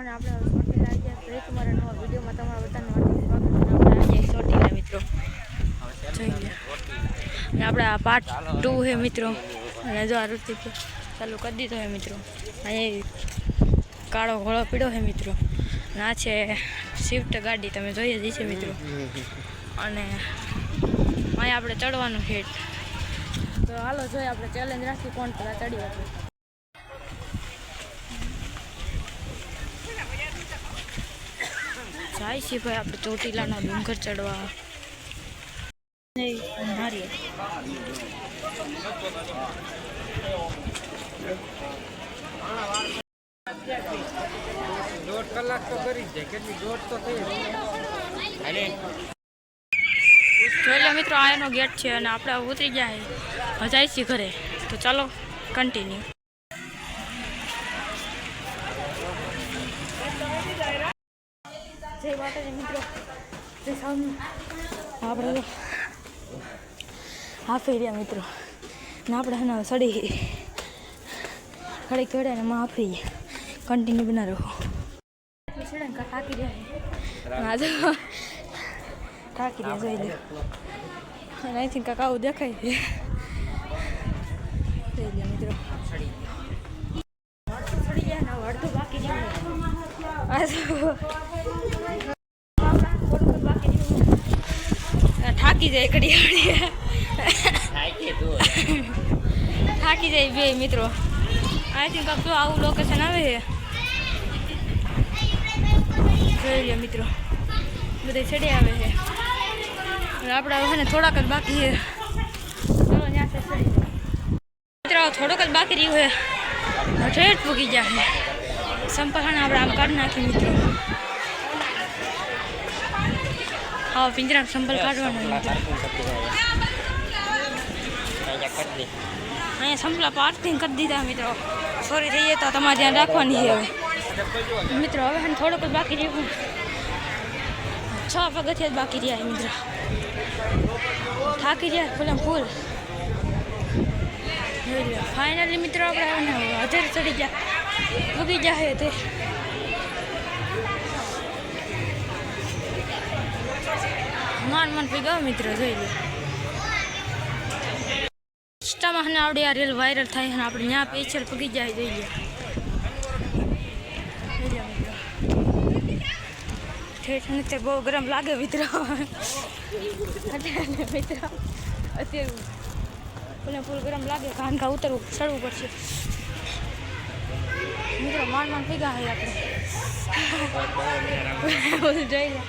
અને આપણે ચોટીલા આવી ગયા તો તમારા નવા વિડીયોમાં તમારા બધાનું હાર્દિક સ્વાગત છે. આપણે આજે ચોટીલા મિત્રો જોઈએ અને આપણે આ પાર્ટ 2 છે મિત્રો. અને જો આ ઋતિક ચાલુ કરી દીધો છે મિત્રો. અહીંયા કાળો ઘોડો પીડો છે મિત્રો. અને આ છે સ્વિફ્ટ ગાડી, તમે જોઈએ જ છે મિત્રો. અને અહીંયા આપણે ચડવાનું છે. તો હાલો જોઈએ, આપણે ચેલેન્જ રાખી કોણ પહેલાં ચડી હતું. જાય છે ભાઈ આપણે ચોટીલાનો ડુંગર ચડવા. દોઢ કલાક તો કરી જાય, કેટલી દોઢ તો થઈ જોઈ લો મિત્રો, આ એનો ગેટ છે અને આપણે ઉતરી ગયા જાય છીએ ઘરે. તો ચાલો કન્ટિન્યુ. જય માતાજી મિત્રો. આપણે હાફી રહ્યા મિત્રો ને આપણે એના સડી ખડી કેળે ને હાફી કન્ટિન્યુ બના રહો. થાકી રહ્યા થાકી રહ્યા જોઈ લો. અને અહીંથી કાંક આવું દેખાય છે. જોઈ લો મિત્રો, સડી ગયા ને અડધું બાકી જાય. થાકી જાય ઘડી થાકી જાય બે મિત્રો. આઈ થિંક તો આવું લોકેશન આવે છે. જોઈ લે મિત્રો, બધા ચડી આવે છે. આપણે છે ને થોડાક જ બાકી છે. ચલો ત્યાં મિત્રો થોડુંક જ બાકી રહ્યું છે. ઠેઠ પૂગી જાય સંપર્ક આપણે આમ કાઢી નાખીએ મિત્રો. હા, પિંજરા સંપલ કાઢવાનો મિત્રો. અહીંયા સંપલા પાર્કિંગ કરી દીધા મિત્રો. સોરી થઈ જાય તો તમારે ધ્યાન રાખવાની છે હવે મિત્રો. હવે થોડુંક જ બાકી રહ્યું, 6 પગથિયા જ બાકી રહ્યા મિત્રો. થાકી રહ્યા ફૂલ ફૂલ. ફાઇનલી મિત્રો આપણે હજાર ચડી ગયા, ઉગી જાય તે. મન પી મિત્રો. જોઈ લે ઇન્સ્ટામાં આવડે આ રીલ વાયરલ થાય અને આપણે ત્યાં પેચર પગી જાય. જોઈ લે મિત્રો. ઠેઠ ને બહુ ગરમ લાગે મિત્રો. મિત્રો અત્યારે ફૂલ ગરમ લાગે. કાનકા ઉતરવું ચડવું પડશે મિત્રો. માંડ ભેગા હોય આપણે. જોઈ લે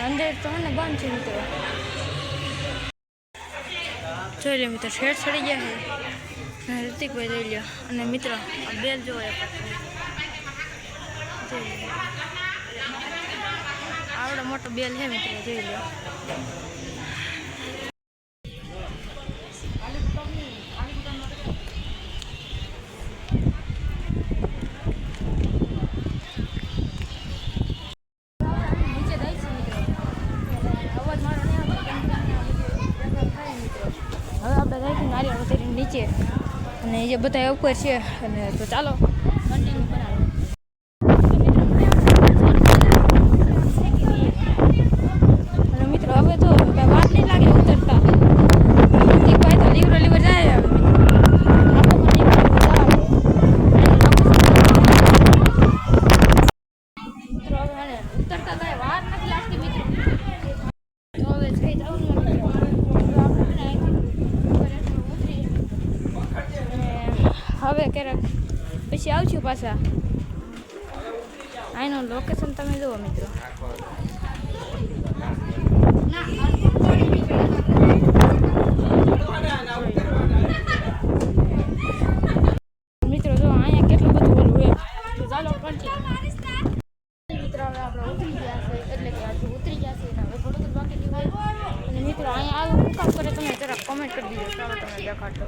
અંદર તો ને બંધ છે મિત્રો. જોઈ લે મિત્રો, શેડ ચડી ગયા છે ઋતિકભાઈ. જોઈ લો. અને મિત્રો બેલ જોવો આવડો મોટો બેલ છે મિત્રો. જોઈ લો. નીચે અને એ જે બધા ઉપર છે. અને તો ચાલો કન્ટિન્યુ બનાવો. અને મિત્રો હવે તો કઈ વાત નહીં લાગે ઉતરતા. એક ભાઈ તો લીવર જાય. મિત્રો હવે ઉતરતા કઈ વાર નથી લાગતી મિત્રો. તો હવે જઈ જાઉં હવે ક્યારેક પછી આવશું પાછા. આનું લોકેશન તમે જુઓ મિત્રો. મિત્રો જો અહીંયા કેટલું બધું ઓલું હોય. તો ચાલો મિત્રો હવે આપણે ઉતરી ગયા છે, એટલે કે હજુ ઉતરી ગયા છે. હવે થોડુંક બાકી હોય. અને મિત્રો અહીંયા આવું શું કામ કરે તમે જરાક કોમેન્ટ કરી દીધો. ચાલો તમે દેખાડો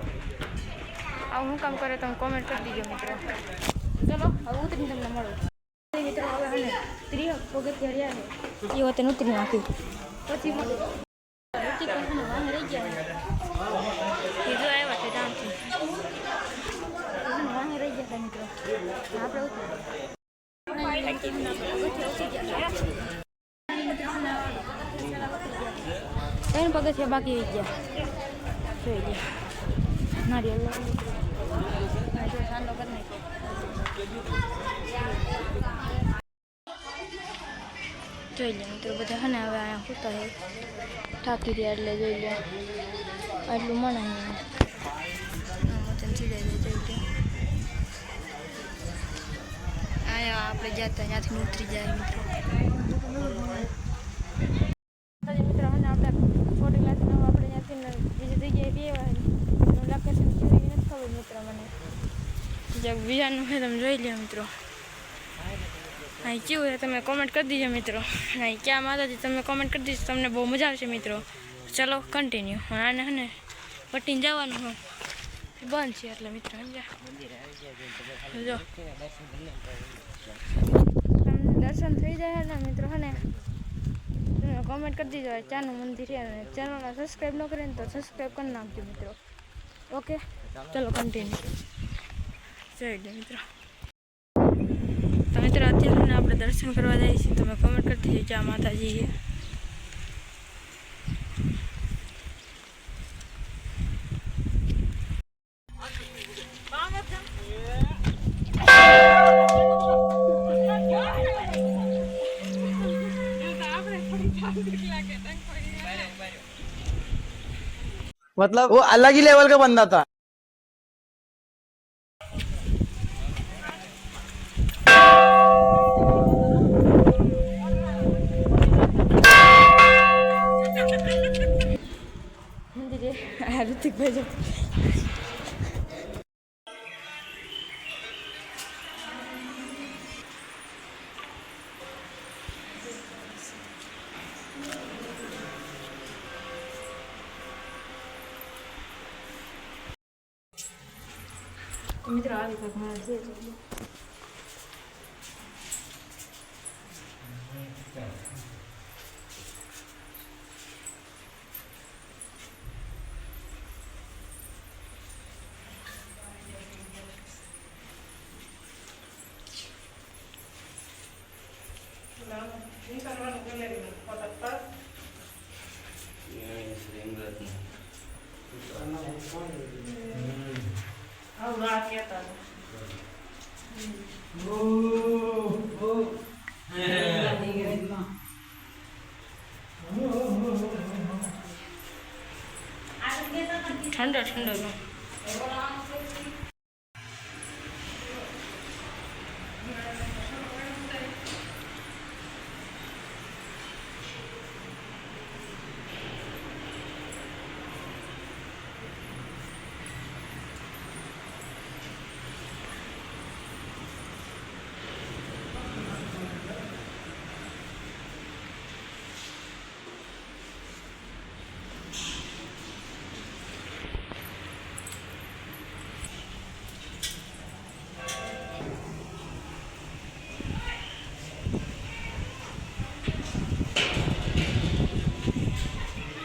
આવું શું કામ કરે તમે કોમેન્ટ કરી દીજો મિત્રો. ચલો હવે ઉતરીને તમને મળો મિત્રો. હવે હવે 30 પગથિયા રહ્યા છે એ વખતે ઉતરી નાખી પછી મળો. વાહન રહી ગયા એ જો આવ્યા છે જાણથી વાહન રહી ગયા હતા મિત્રો. ત્રણ પગથિયા બાકી ગયા જોઈ ગયા નારિયેલ સાંડો કરી જોઈ લે મિત્રો બધા હે ને હવે અહીંયા સૂતા છે થાકી રહ્યા એટલે જોઈ લે આટલું મનાય વચન સીધાઈ જોઈ લે અહીંયા આપણે જતા ત્યાંથી ઉતરી જાય મિત્રો મિત્રો અને આપણે છોટી ક્લાસનો આપણે ત્યાંથી બીજી જગ્યાએ પીવાય લોકેશન કેવી નથી ખબર મિત્રો મને જે બીજાનું છે તમે જોઈ લો મિત્રો અહીં કેવું છે તમે કોમેન્ટ કરી દીજો મિત્રો અહીં ક્યાં માતાજી તમે કોમેન્ટ કરી દીધો તમને બહુ મજા આવશે મિત્રો ચલો કન્ટિન્યુ આને હે ને પટીને જવાનું હોય બંધ છે એટલે મિત્રો જો તમને દર્શન થઈ જાય ને મિત્રો હે ને તમે કોમેન્ટ કરી દીજો ચાનું મંદિર છે અને ચેનલને સબસ્ક્રાઈબ ન કરે ને તો સબસ્ક્રાઈબ કરી નાખજો મિત્રો ઓકે ચલો કન્ટિન્યુ જોઈ લો મિત્રો તો મિત્રો અત્યારે આપણે દર્શન કરવા જઈએ છીએ તમે કોમેન્ટ કરી દીજો જ્યાં માતાજી છે मतलब वो अलग ही लेवल का बंदा था। ऋतिक भाई મિત્રો આવી ઘટના છે ठंडा ठंडा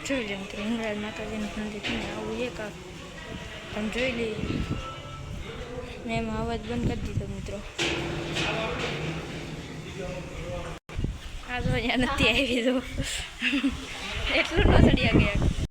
જોઈ લે મિત્રો હિંગળાજ માતાજીનું મંદિર છે ને આવું એક તમે જોઈ લઈએ મેં એમાં અવાજ બંધ કરી દીધો મિત્રો આ તો અહીંયા નથી આવી તો એટલું ન ચડ્યા ગયા